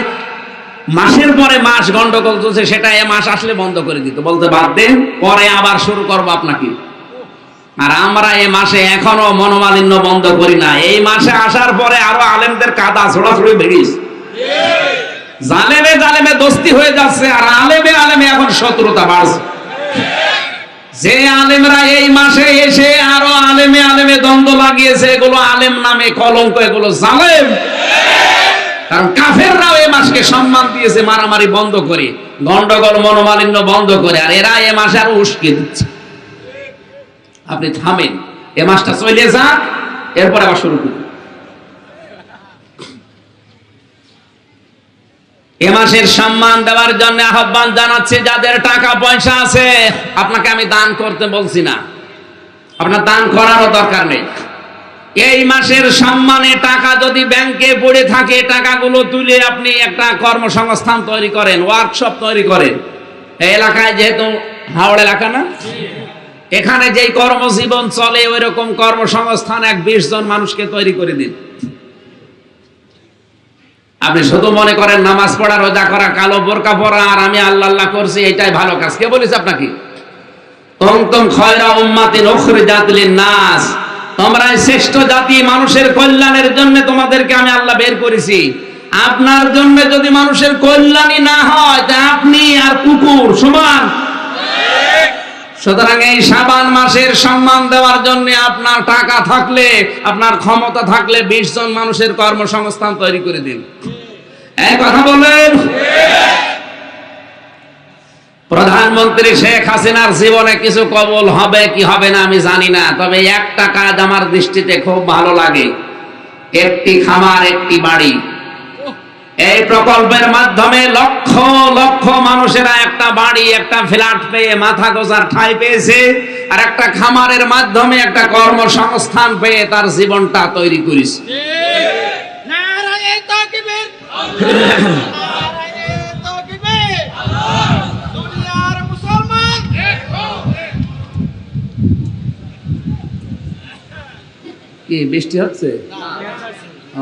মাসের পরে মাস গন্ডগোল চলছে, সেটা এ মাস আসলে বন্ধ করে দিত, বলতে বাদ দেন, পরে আবার শুরু করবো আপনাকে। আর আমরা এ মাসে এখনো মনোমালিন্য বন্ধ করি না। এই মাসে আসার পরে আরো আলেমদের কাদা ছোড়াছুড়ি বেরিয়েছে, জালেমে জালেমে দোস্তি হয়ে যাচ্ছে, আর আলেমে আলেমে এখন শত্রুতা বাড়ছে। যে আলেমরা এই মাসে এসে আরো আলেমে আলেমে দ্বন্দ্ব লাগিয়েছে, এগুলো আলেম নামে কলঙ্ক, এগুলো জালেম। কারণ কাফেররাও এই মাসকে সম্মান দিয়েছে, মারামারি বন্ধ করে, গন্ডগোল মনোমালিন্য বন্ধ করে, আর এরা এ মাসে আরো উস্কে দিচ্ছে। আপনি থামেন, এ মাসটা চলে যাক, এরপর আবার শুরু করুন। এ মাসের সম্মান দেওয়ার জন্য আহ্বান জানাচ্ছি, যাদের টাকা পয়সা আছে, আপনাকে আমি দান করতে বলছি না, আপনার দান করারও দরকার নেই। এই মাসের সম্মানে টাকা যদি ব্যাংকে পড়ে থাকে, টাকাগুলো তুলে আপনি একটা কর্মসংস্থান তৈরি করেন, ওয়ার্কশপ তৈরি করেন। এই এলাকায় যেহেতু হাওড়া এলাকা না, এখানে যেই কর্মজীবন চলে ওই রকম কর্মসংস্থান 20 জন মানুষকে তৈরি করে দিন। আপনি শুধু মনে করেন নামাজ পড়া, রোজা করা, কালো বোরকা পরা আর আমি আল্লাহ আল্লাহ করছি, এটাই ভালো কাজ। কে বলেছে আপনাকে? কুনতুম খায়রা উম্মাতিন উখরিজাত লিন-নাস, তোমরা শ্রেষ্ঠ জাতি, মানুষের কল্যাণের জন্য তোমাদেরকে আমি আল্লাহ বের করেছি। আপনার জন্য যদি মানুষের কল্যাণই না হয়, তা আপনি আর কুকুর সমান। সুতরাং এই শাবান মাসের সম্মান দেওয়ার জন্য আপনার টাকা থাকলে, আপনার ক্ষমতা থাকলে 20 জন মানুষের কর্মসংস্থান তৈরি করে দিন। এই কথা বলেন। প্রধানমন্ত্রী শেখ হাসিনার জীবনে কিছু কবল হবে কি হবে না আমি জানি না, তবে একটা কাজ আমার দৃষ্টিতে খুব ভালো লাগে, একটি খামার একটি বাড়ি। এই প্রকল্পের মাধ্যমে লক্ষ লক্ষ মানুষেরা একটা বাড়ি, একটা ফ্ল্যাট পেয়ে মাথা গোজার ঠাঁই পেয়েছে, আর একটা খামারের মাধ্যমে একটা কর্মসংস্থান পেয়ে তার জীবনটা তৈরি করেছে। কি বৃষ্টি হচ্ছে?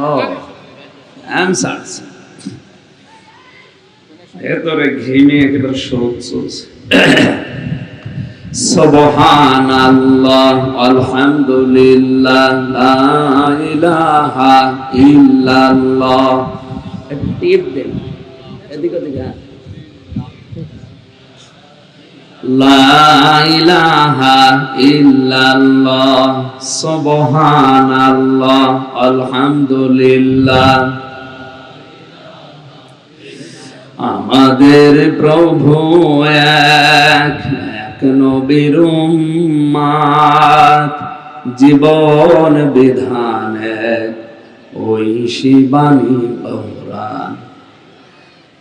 ও অ্যানসার এরপরে ঘিমে একেবারে শোক চলছে। সুবহানাল্লাহ আলহামদুলিল্লাহ লা ইলাহা ইল্লাল্লাহ। টিপ দেন এদিকে ওদিকে। লা ইলাহা ইল্লাল্লাহ সুবহানাল্লাহ আলহামদুলিল্লাহ। আমাদের প্রভু এক, এক নবীর উম্মত, জীবন বিধান এক, ওই শিবানী বহুরান।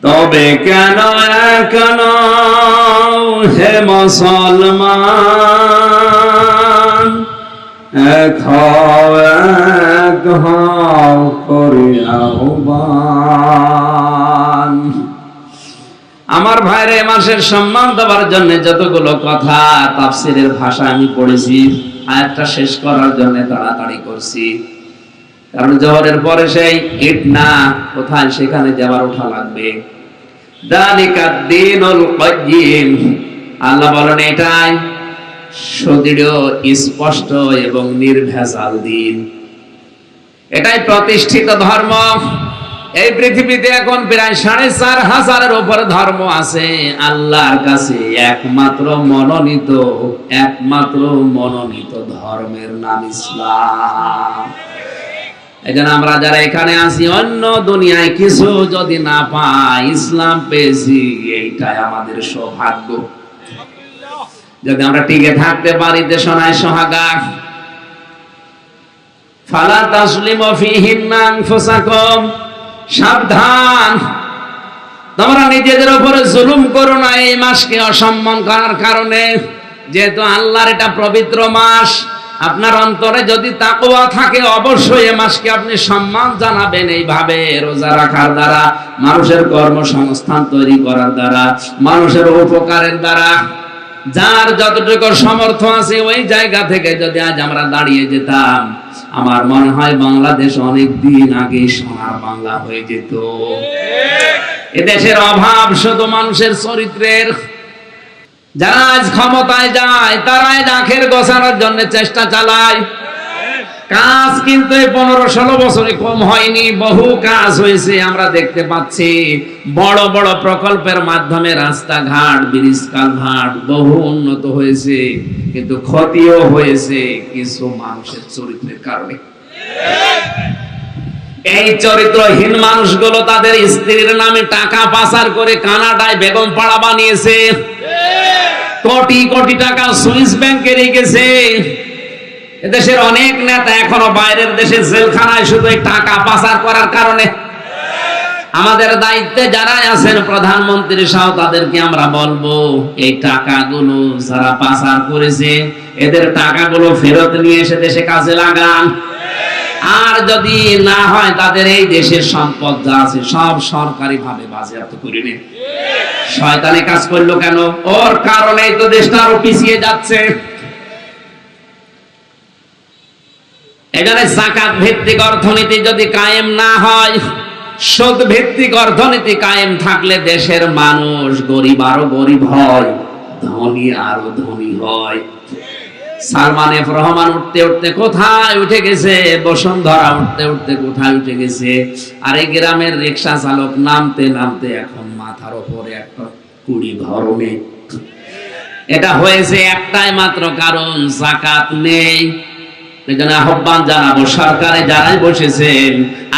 তবে কেন কেন হে মুসলমান, এক হও করে আহ্বান। আমার ভাইরে, মাসের সম্মান দেওয়ার জন্য যতগুলো কথা তাফসীরের ভাষা আমি পড়েছি, আয়াতটা শেষ করার জন্য তাড়াতাড়ি করছি, কারণ জোহরের পরে সেই ইট না কোথায় সেখানে যাবার ওঠা লাগবে। যালিকাদ দীনুল কাইয়্যিম, আল্লাহ বলেন এটাই সুদৃঢ়, স্পষ্ট এবং নির্ভেজাল দিন, এটাই প্রতিষ্ঠিত ধর্ম। এই পৃথিবীতে এখন প্রায় ৪৫০০০-এর উপরে ধর্ম আছে। আল্লাহর কাছে একমাত্র মনোনীত ধর্মের নাম ইসলাম। এজন্য আমরা যারা এখানে আছি, অন্য দুনিয়ায় কিছু যদি না পাই, ইসলাম পেয়েছি, এইটাই আমাদের সৌভাগ্য। যদি আমরা টিকে থাকতে পারি দেশনায় সোহাগা। ফালা তাসলিমু ফীহিন্না আনফুসাকুম, সাবধান, তোমরা নিজেদের উপরে জুলুম করো না এই মাসকে অসম্মান করার কারণে। যেহেতু আল্লাহর এটা পবিত্র মাস, আপনার অন্তরে যদি তাকওয়া থাকে, অবশ্যই এই মাসকে আপনি সম্মান জানাবেন এইভাবে রোজা রাখার দ্বারা, মানুষের কর্মসংস্থান তৈরি করার দ্বারা, মানুষের উপকারের দ্বারা। যার যতটুকু সামর্থ্য আছে ওই জায়গা থেকে যদি আজ আমরা দাঁড়িয়ে যেতাম, আমার মনে হয় বাংলাদেশ অনেক দিন আগে সোনার বাংলা হয়ে যেত। এদেশের অভাব শুধু মানুষের চরিত্রের। যারা আজ ক্ষমতায় যায় তারাই আখের গোছানোর জন্য চেষ্টা চালায়। কাজ কিন্তু এই 15-16 বছরে কম হয়নি, বহু কাজ হয়েছে আমরা দেখতে পাচ্ছি। বড় বড় প্রকল্পের মাধ্যমে রাস্তাঘাট, ব্রিজ, কালভার্ট বহু উন্নত হয়েছে, কিন্তু ক্ষতিও হয়েছে কিছু মানুষের চরিত্রের কারণে। এই চরিত্রহীন মানুষগুলো তাদের স্ত্রীর নামে টাকা পাচার করে কানাডায় বেগম পাড়া বানিয়েছে, কোটি কোটি টাকা সুইস ব্যাংকে রেখেছে। এদেশের অনেক নেতা এখনো বাইরের দেশে জেলখানায় শুধু এই টাকা পাচার করার কারণে। আমাদের দায়িত্বে যারা আছেন, প্রধানমন্ত্রী সহ, তাদেরকে আমরা বলবো এই টাকাগুলো যারা পাচার করেছে এদের টাকাগুলো ফেরত নিয়ে এসে দেশে কাজে লাগান। আর যদি না হয় তাদের এই দেশের সম্পদ যা আছে সব সরকারি ভাবে বাজেয়াপ্ত করে নিন। শয়তানি কাজ করলো কেন? ওর কারণেই তো দেশটা আরো পিছিয়ে যাচ্ছে। এখানে যাকাত ভিত্তিক অর্থনীতি যদি কায়েম না হয়, সুদ ভিত্তিক অর্থনীতি কায়েম থাকলে দেশের মানুষ গরিব আরো গরিব হয়, ধনী আরো ধনী হয়। সালমান এফ রহমান উঠতে উঠতে কোথায় উঠে গেছে, বসুন্ধরা উঠতে উঠতে কোথায় উঠে গেছে, আর এই গ্রামের রিক্সা চালক নামতে নামতে এখন মাথার উপরে একটা কুড়ি ঘর নেই। এটা হয়েছে একটাই মাত্র কারণ, যাকাত নেই। এজন্য আহ্বান জানাবো, সরকারে যারাই বসেছেন,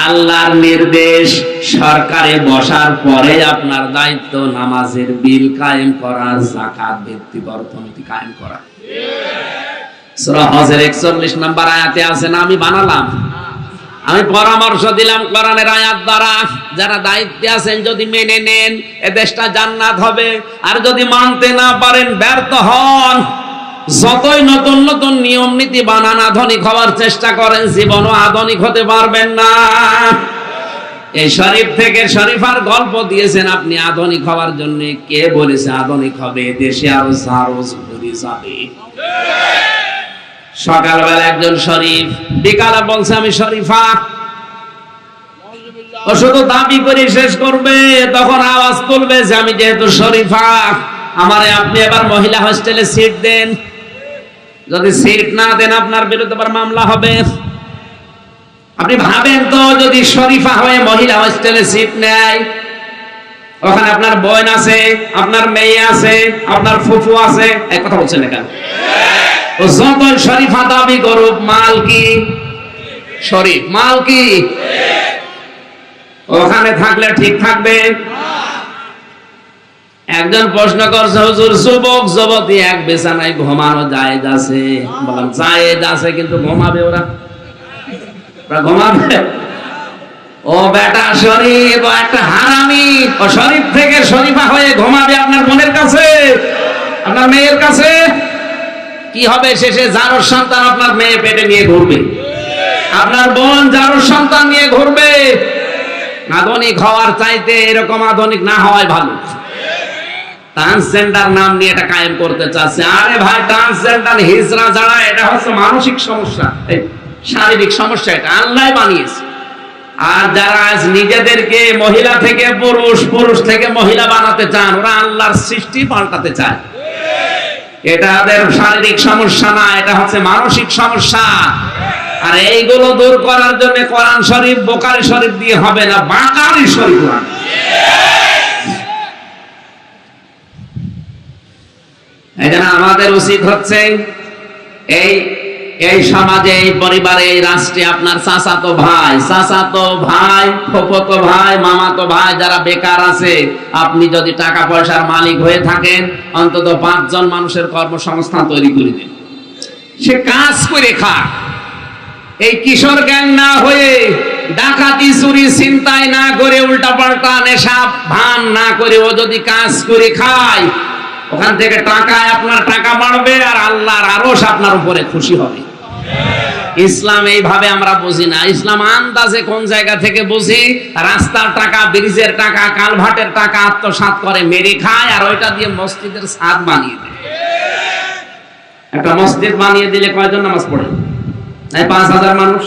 আল্লাহর নির্দেশ, সরকারে বসার পরে আপনার দায়িত্ব নামাজের বিল কায়েম করা, যাকাত ভিত্তিক অর্থনীতি কায়েম করা। সূরা হজের 41 নম্বর আয়াতে আছে না, আমি বানালাম, আমি পরামর্শ দিলাম কোরআনের আয়াত দ্বারা, যারা দায়িত্বে আছেন যদি মেনে নেন এ দেশটা জান্নাত হবে, আর যদি মানতে না পারেন, ব্যর্থ হন, যতই নতুন নতুন নিয়ম নীতি বানান, আধুনিক হওয়ার চেষ্টা করেন, জীবনও আধুনিক হতে পারবেন না। এই শরীফ থেকে শরীফার গল্প দিয়েছেন আপনি আধুনিক হওয়ার জন্য। কে বলেছে আধুনিক হবে? দেশে আরো জারজ ভরে যাবে। সকালবেলা একজন শরীফ, বিকালে বলছে আমি শরীফা, ও শুধু দাবি করে শেষ করবে, তখন আওয়াজ তুলবে যে আমি যেহেতু শরীফা, আমারে আপনি এবার মহিলা হোস্টেলে সিট দেন। যদি সিট না দেন আপনার বিরুদ্ধে আবার মামলা হবে। আপনি ভাবেন তো, যদি শরীফা হয়ে মহিলা হোস্টেলে সিট নেয়, ওখানে আপনার বোন আছে, আপনার মেয়ে আছে, আপনার ফুফু আছে, এক কথা বলছেন না কেন? ও যত শরীফা দাবি করুক, মাল কি শরীফ? মাল কি ওখানে থাকলে ঠিক থাকবে? একজন প্রশ্ন করছে, হুজুর যুবক যুবতী এক বিছানায় ঘুমানো জায়েজ আছে? বললাম জায়েজ আছে, কিন্তু ঘুমাবে ওরা ঘুমাবে? ও বেটা শরীফ, ও একটা হারামি, ও শরীফ থেকে শরীফা হয়ে ঘুমাবে আপনার বোনের কাছে, আপনার মেয়ের কাছে? কি হবে শেষে? জারোর সন্তান আপনার মেয়ে পেটে নিয়ে ঘুরবে, আপনার বোন জারোর সন্তান নিয়ে ঘুরবে। আধুনিক হওয়ার চাইতে এরকম আধুনিক না হওয়াই ভালো। ট্রান্সজেন্ডার নাম নিয়ে এটা কায়েম করতে চাচ্ছে। আরে ভাই, ট্রান্সজেন্ডার হিজড়া যারা, এটা হচ্ছে মানসিক সমস্যা, শারীরিক সমস্যা, এটা আল্লাহ বানিয়েছে। আর যারা আজ নিজেদেরকে মহিলা থেকে পুরুষ, পুরুষ থেকে মহিলা বানাতে চান, ওরা আল্লাহর সৃষ্টি পাল্টাতে চায়। এটা তাদের শারীরিক সমস্যা না, এটা হচ্ছে মানসিক সমস্যা। আর এইগুলো দূর করার জন্য কোরআন শরীফ, বুখারী শরীফ দিয়ে হবে না, বাকারি শরীফ। এজন্য আমাদের উচিত হচ্ছে এই সমাজে, এই পরিবারে, এই রাষ্ট্রে আপনার চাচাতো ভাই, ফুফাতো ভাই, মামাতো ভাই যারা বেকার আছে, আপনি যদি টাকা পয়সার মালিক হয়ে থাকেন, অন্তত 5 জন মানুষের কর্মসংস্থান তৈরি করে দিন, সে কাজ করে খাক। এই কিশোর গ্যাং না হয়ে, ডাকাতি চুরি ছিনতাই না করে, উল্টাপাল্টা নেশা ভান না করে, ও যদি কাজ করে খায়, ওখান থেকে টাকায় আপনার টাকা বাড়বে, আর আল্লাহর আরশ আপনার উপরে খুশি হবে। ইসলাম এইভাবে আমরা বুঝি না। ইসলাম আন্দাজে কোন জায়গা থেকে বুঝি, রাস্তার টাকা, ব্রিজের টাকা, কালভার্টের টাকা আত্মসাৎ করে মেরে খায়, আর ওইটা দিয়ে মসজিদের ছাদ বানিয়ে দেয়। একটা মসজিদ বানিয়ে দিলে কয়জন নামাজ পড়ে? 5,000 মানুষ।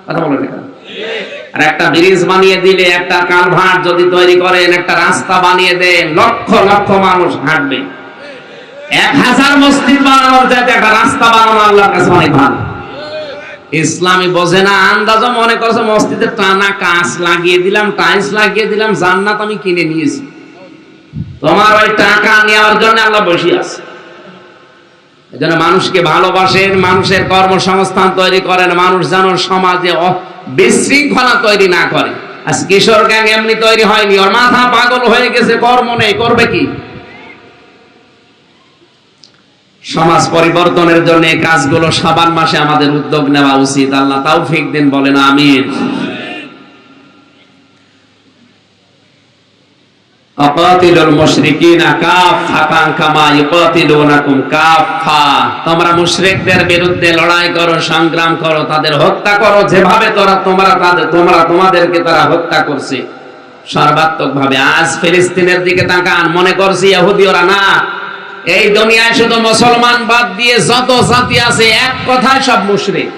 কথা বলেন না? আর একটা ব্রিজ বানিয়ে দিলে, একটা কালভার্ট যদি তৈরি করেন, একটা রাস্তা বানিয়ে দেন, লক্ষ লক্ষ মানুষ হাঁটবে। 1000 মসজিদ বানানোর চাইতে একটা রাস্তা বানানো আল্লাহর কাছে অনেক ভালো। ইসলামী বোঝে না, আন্দাজও মনে করছে মসজিদে টানা কাঁচ লাগিয়ে দিলাম, টাইলস লাগিয়ে দিলাম, জান্নাত আমি কিনে নিয়েছি। তোমার ওই টাকা নেওয়ার জন্য আল্লাহ বসে আছে। এজন্য মানুষকে ভালোবাসেন, মানুষের কর্মসংস্থান তৈরি করেন, মানুষ যেন সমাজে বিশৃঙ্খলা তৈরি না করে। আজ কিশোর গ্যাং এমনি তৈরি হয়নি, ওর মাথা পাগল হয়ে গেছে, কর্ম নেই, করবে কি? সমাজ পরিবর্তনের জন্য এই কাজগুলো শাবান মাসে আমাদের উদ্যোগ নেওয়া উচিত। আল্লাহ তৌফিক দেন, বলেন আমিন। আকাতিলুল মুশরিকিনা কাফাতান কামা ইকাতিলুনাকুম কাফা। তোমরা মুশরিকদের বিরুদ্ধে লড়াই করো, সংগ্রাম করো, তাদের হত্যা করো যেভাবে তোমাদেরকে তারা হত্যা করছে, সর্বাত্মকভাবে। আজ ফিলিস্তিনের দিকে তাকান, মনে করছি ইহুদি ওরা না। এই দুনিয়ায় শুধু মুসলমান বাদ দিয়ে যত জাতি আছে, এক কথায় সব মুশরিক।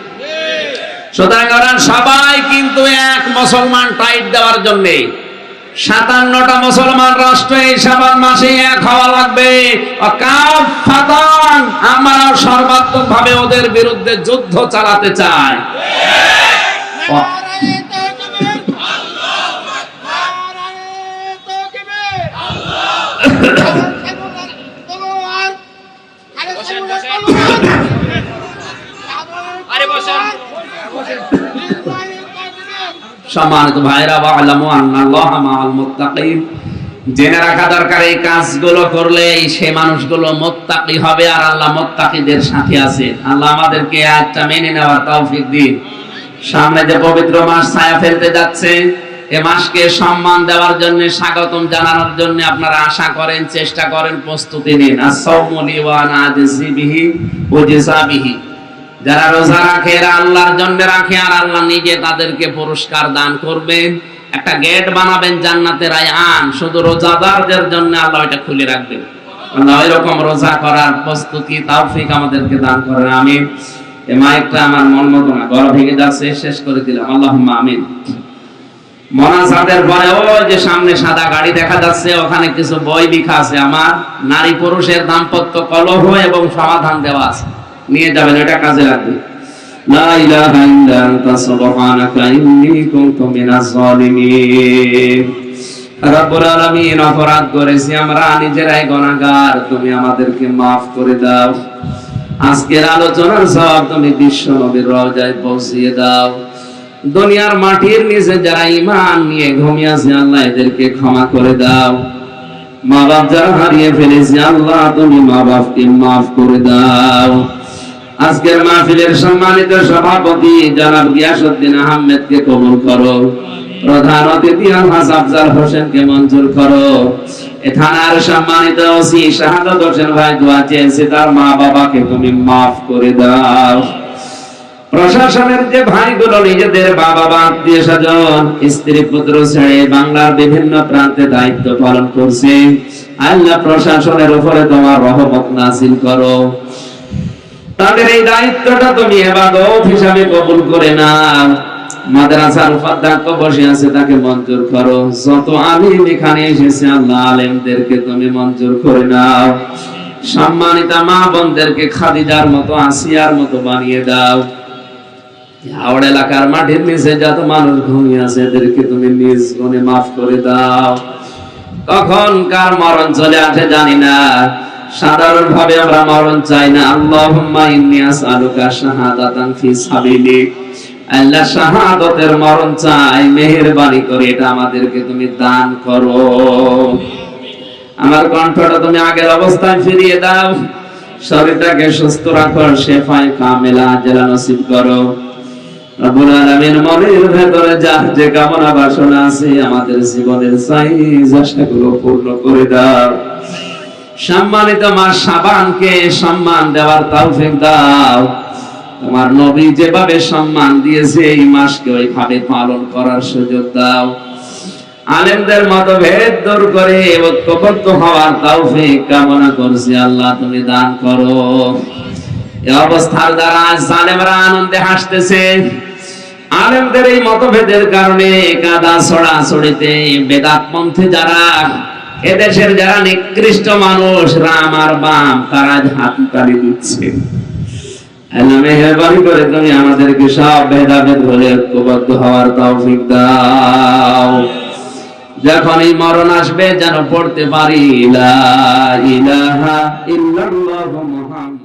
সুতরাং ওরা সবাই কিন্তু এক মুসলমান টাইট দেওয়ার জন্য 57টা মুসলমান রাষ্ট্র এই শাবান মাসে এক হওয়া লাগবে। আমরা সর্বাত্মকভাবে ওদের বিরুদ্ধে যুদ্ধ চালাতে চাই। সম্মানিত ভাইরা, ওয়া'লামু আন্নাল্লাহা মাআল মুত্তাকিন, জেনে রাখা দরকার এই কাজগুলো করলে সে মানুষগুলো মুত্তাকি হবে, আর আল্লাহ মুত্তাকিদের সাথে আছে। আল্লাহ আমাদেরকে আয়াতটা মেনে নেওয়ার তৌফিক দিন। সামনে যে পবিত্র মাস ছায়া ফেলতে যাচ্ছে, এ মাসকে সম্মান দেওয়ার জন্য, স্বাগতম জানানোর জন্য আপনারা আশা করেন, চেষ্টা করেন, প্রস্তুতি নিন। আস-সাওমু লি ওয়া আনা আজজি বিহি ওয়া জাযা বিহি। যারা রোজা রাখে এরা আল্লাহর জন্য রাখে, আর আল্লাহ নিজে তাদেরকে পুরস্কার দান করবেন। একটা গেট বানাবেন জান্নাতের আয়ান, শুধু রোজাদারদের জন্য আল্লাহ এটা খুলে রাখবেন। আল্লাহ এরকম রোজা করার প্রস্তুতি তৌফিক আমাদেরকে দান করেন, আমিন। এই মাইকটা আমার মন মতো না, গলা ভেঙে যাচ্ছে, শেষ করে দিলাম, আল্লাহুম্মা আমিন। মোনাজাতের পরে ওই যে সামনে সাদা গাড়ি দেখা যাচ্ছে, ওখানে কিছু বই লেখা আছে, আমার নারী পুরুষের দাম্পত্য কলহ এবং সমাধান দেওয়া আছে, নিয়ে যাবেন, এটা কাজে লাগবে। লা ইলাহা ইল্লা আনতা সুবহানাকা ইন্নী কুনতু মিনাজ জালিমিন। রব্বুল আলামিন, অপরাধ করেছি আমরা, নিজেরাই গুনাহগার, তুমি আমাদেরকে maaf করে দাও। আজকের আলোচনার সব তুমি বিশ্ব নবীর রওজায় পৌঁছিয়ে দাও। দুনিয়ার মাটির নিচে যারা ঈমান নিয়ে ঘুমিয়ে আছে, আল্লাহ এদেরকে ক্ষমা করে দাও। মা বাপ যারা হারিয়ে ফেলেছে, আল্লাহ তুমি মা বাপকে maaf করে দাও। আজকের মাহফিলের সম্মানিত সভাপতি জনাব গিয়াসউদ্দিন আহমেদকে কবুল করো। প্রধান অতিথি আলহাজ আফজাল হোসেনকে মঞ্জুর করো। এ থানার সম্মানিত ওসি শাহাদাত হোসেন ভাই দোয়া চেয়েছে, তার মা বাবাকে তুমি maaf করে দাও। প্রশাসনের যে ভাইগুলো নিজেদের বাবা বা আত্মীয় স্বজন, স্ত্রী পুত্র ছেড়ে বাংলার বিভিন্ন প্রান্তে দায়িত্ব পালন করছে, আল্লাহ প্রশাসনের উপরে তোমার রহমত নাযিল করো। তাদের এই দায়িত্বটা তুমি ইবাদত হিসাবে কবুল করে নাও। মাদ্রাসার উপাধ্যক্ষ বসে আছে, তাকে মঞ্জুর করো। যত আলিম এখানে এসেছে, আল্লাহ আলেমদেরকে তুমি মঞ্জুর করে নাও। সম্মানিত মা বোনদেরকে খাদিজার মতো, আসিয়ার মতো বানিয়ে দাও। হাওড় এলাকার মাটির নিচে যত মানুষ ঘুমিয়ে আছে, এদেরকে তুমি নিজ গুণে maaf করে দাও। কখন কার মরণ চলে আসে জানি না, সাধারণ ভাবে আমরা মরণ চাই না। আল্লাহুম্মা ইন্নী আসআলুকা শাহাদাতান ফি সাবিলিক, আল্লাহ শাহাদাতের মরণ চাই, মেহেরবানি করে এটা আমাদেরকে তুমি দান করো। আমার কণ্ঠটা তুমি আগের অবস্থায় ফিরিয়ে দাও, শরীরটাকে সুস্থ রাখো, শেফায়ে কামেলা আজলা নসিব করো। রব্বুল আলামিন, মনের ভেতরে যার যে কামনা বাসনা আছে, আমাদের জীবনের চাহিদা আশাগুলো পূর্ণ করে দাও। সম্মানিত মাস শাবানকে সম্মান দেওয়ার তৌফিক দাও। তোমার নবী যেভাবে সম্মান দিয়েছে, এই মাসকে ওইভাবে পালন করার সুযোগ দাও। আলেমদের মতভেদ দূর করে ঐক্যবদ্ধ হওয়ার তৌফিক কামনা করছি, আল্লাহ তুমি দান করো। এই অবস্থার দ্বারা জালেমরা আনন্দে হাসতেছে। আলেমদের এই মতভেদের কারণে কাদা ছড়াছড়িতে বেদাতপন্থী যারা, এদেশের যারা নিকৃষ্ট মানুষ, রাম আর বাম, তারা হাততালি দিচ্ছে। আল্লাহ মেহেরবানি করে তুমি আমাদেরকে সব ভেদাভেদ ভুলে ঐক্যবদ্ধ হওয়ার তৌফিক দাও। যখনই মরণ আসবে যেন পড়তে পারি লা ইলাহা ইল্লাল্লাহু মুহাম্মাদুর